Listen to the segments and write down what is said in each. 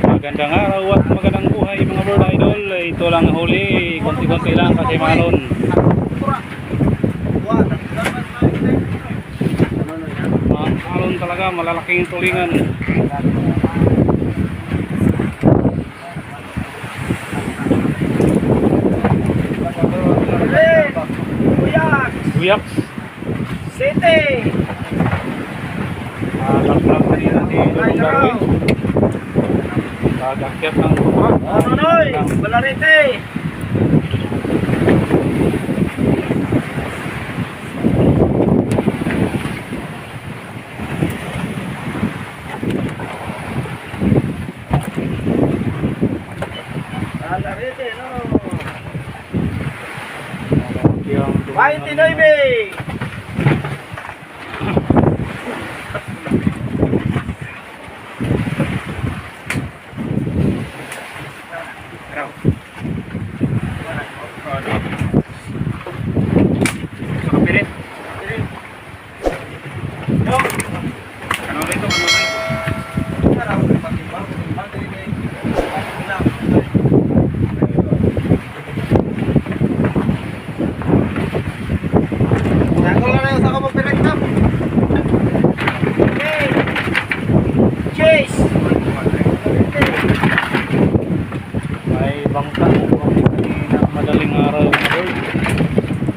Magandang araw at magandang buhay mga bird idol. Ito lang huli, konti-konti lang kasi malon. Malon talaga, malalaking tulingan. Buyak City. Laglag na rin natin yung Darwin. Lagakyat ng buka. Nonoy, Balarete. Balarete, no. 29.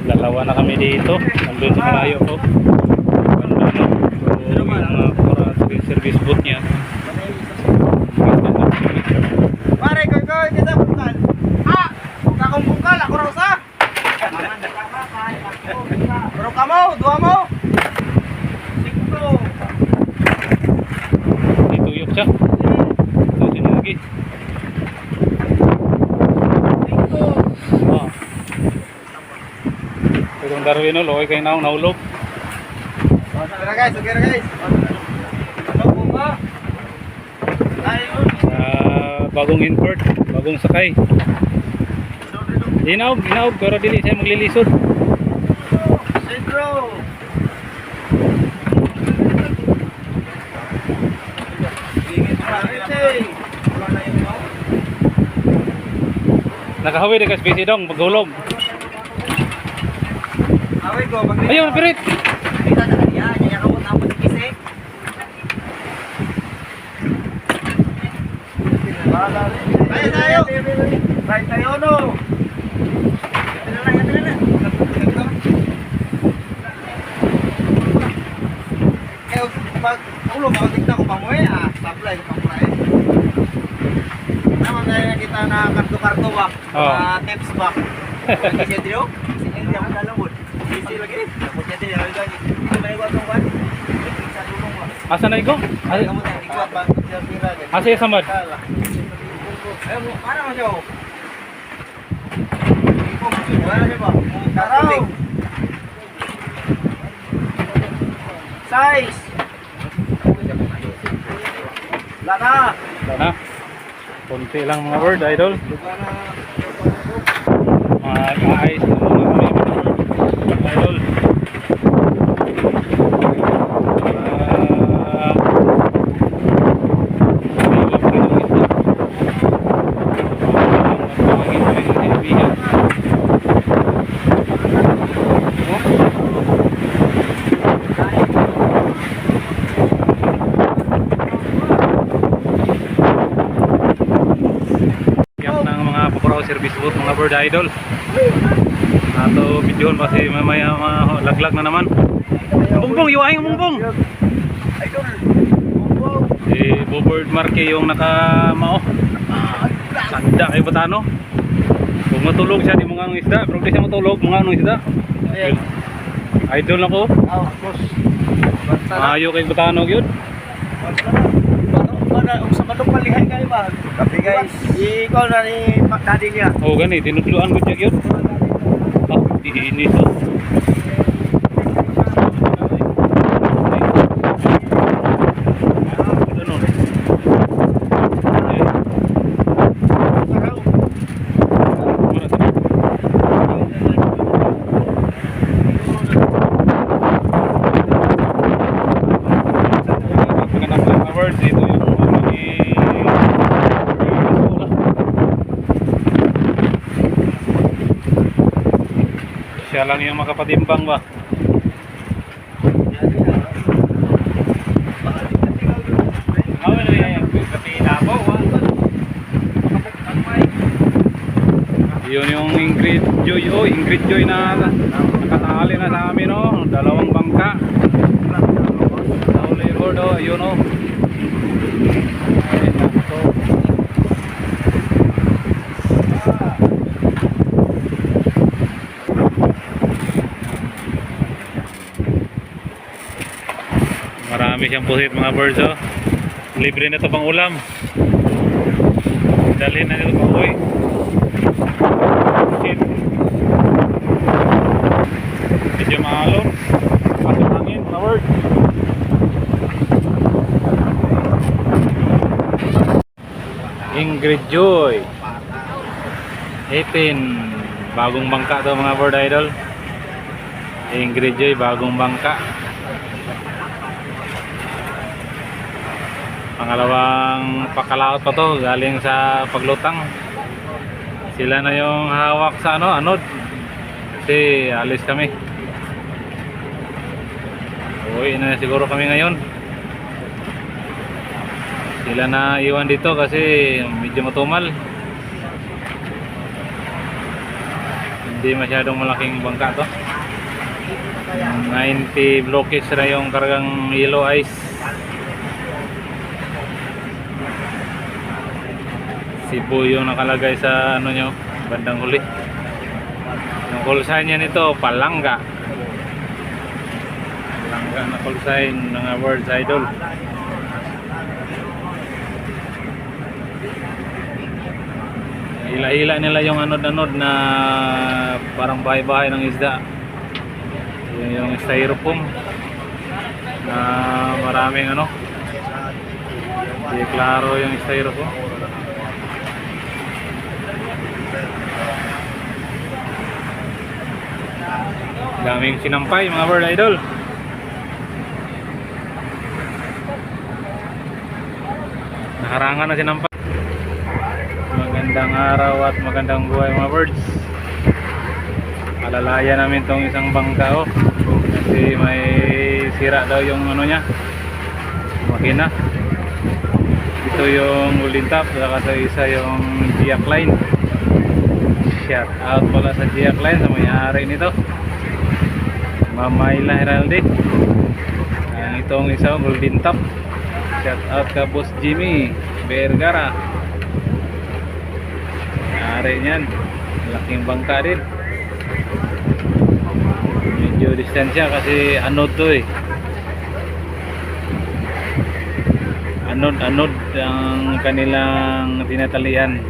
Dalawa na kami dito. Nandun sa malayo po. Ganda no. So, yung mga para service boat niya. Pare, koy, kita bungkal. Ha? Huwag akong bungkal, ako raw sa. Pero ka mo, dua mo. Sikto. Dituyok siya. Ito sinagi. Sikto. Itong Darwin no, loy kayo na naulog. Okay guys. Ano po ba? Bagong import, bagong sakay. Hinaog, pero dili siya maglilisod. Sentro. Nakahawi di ka specie dong, paghulog. Ayun, pirit. Kita na kanya, niya ka mo tapos kisik. Tayo. Right tayo no. Ito na. Pag ulo makikita ko pa mo supply ko pa naman na kita na karto-karto ba? Tips ba? Kasi dito, hindi ako dalawod. Easy lagi. Tapos jadi yang lagi. Itu may buat tuan. Sa dulong ba? Asa na igo? Ay kamu tayo ikuat ba? Asa ya samad? Ay mo para mo siya. Wala siya ba? Taraw. Size. Lana. Konti lang mga bird idol. Ayos na muna kami idol. Service boat mga bird idol. Ato videon kasi mamaya laglag na naman. Bumbong, iwahin ang bumbong. Bobird Marque yung nakamao. Sanda kay Batano. Kung matulog siya di mga isda, pero di siya matulog mga isda. Idol ako. Maayo kay Batano gyud. Sa manong palihan kayo ba? Kapi guys. Ikaw na ni daddy niya. Oh gani, tinudluan ko siya yun. Diinis oh. Dito yung Siya lang yung makapatimbang ba? Yun yung Ingrid Joy. Oh, Ingrid Joy na nakatali na sa amin, oh. Dalawang bangka. Huli board, oh. Yun, oh. Ayun na ito. Marami siyang pusit mga birds, oh. Libre na ito pang ulam. Dalhin na nito pang uwi. Medyo maalon. Pasok hangin mga birds. Ingrid Joy 18. Bagong bangka to mga bird idol. Ingrid Joy bagong bangka. Pangalawang pakalaot pa to galing sa paglutang. Sila na yung hawak sa anod kasi alis kami. Uwi na siguro kami ngayon. Sila na iwan dito kasi medyo matumal. Hindi masyadong malaking bangka to. 90 blockage na yung kargang yellow ice. Cebu yung nakalagay sa ano nyo, bandang huli. Yung call sign niya nito, Palangga. Palangga na call sign ng Words Idol. Hila-hila nila yung anod-anod na parang bahay-bahay ng isda. Yung styrofoam na maraming ano. Hindi klaro yung styrofoam. Daming sinampay mga bird idol. Nakarangan na sinampay. Magandang araw at magandang buhay mga birds. Alalaya namin tong isang bangka, oh. Kasi may sira daw yung ano nya, makina. Ito yung Golden Top, saka sa isa yung Giak Line. Shout out pala sa Giak Line sa may-ari nito, Mamayla Heraldi. Ang itong isang Golden Top. Shout out ka Boss Jimmy Vergara. May-ari niyan. Laking bangka din. Medyo distansya kasi anod to eh. Anod ang kanilang tinatalian.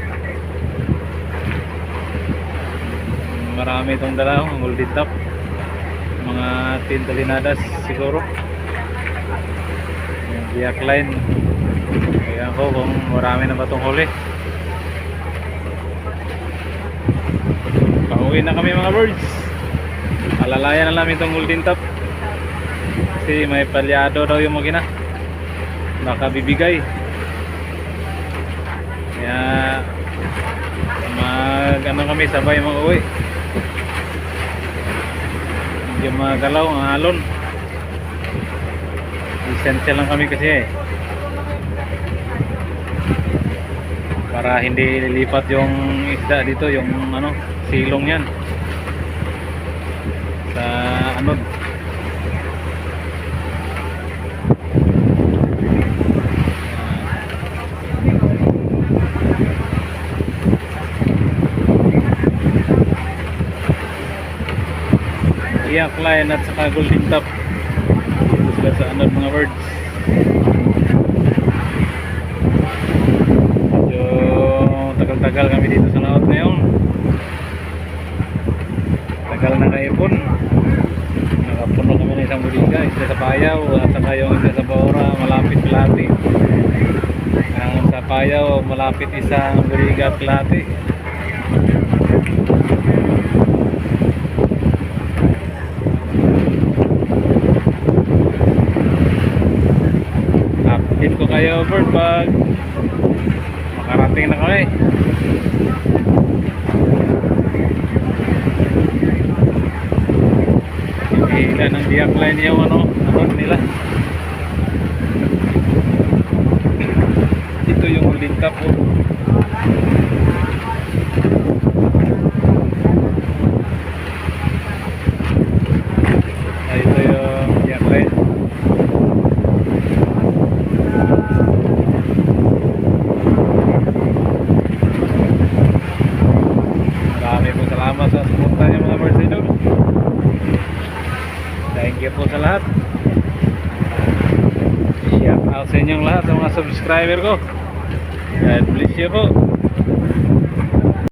Marami itong dala, ang Golden Top. Mga 10 talinadas siguro. Yung Giak Line. Kaya ko kung marami na ba itong huli. Pauwi na kami mga birds. Alalayan na namin itong Golden Top. Kasi may palyado daw yung makina. Baka bibigay. Kaya ano kami sabay mga uwi. Medyo magalaw ang alon. Essential lang kami kasi eh. Para hindi lilipat yung isda dito, yung ano, silong yan sa anod. Giak Line at saka Golden Top dito sila sa anod mga birds. Medyo tagal-tagal kami dito sa laot ngayon. Tagal na kaipon. Nakapuno kami ng isang buliga, isa sa Payaw at saka yung isa sa Baura, malapit Plati. Ang sa Payaw malapit isang buliga at Plati. Update ko kayo bird pag makarating na kami. Mahina ng diak line yung ano nila. Ito yung ulintap po. Ito yung diak line. Marami po salamat sa suporta niyo mga Mercedes. Thank you po sa lahat. Shout out sa inyong lahat, sa mga subscriber ko. God bless you po.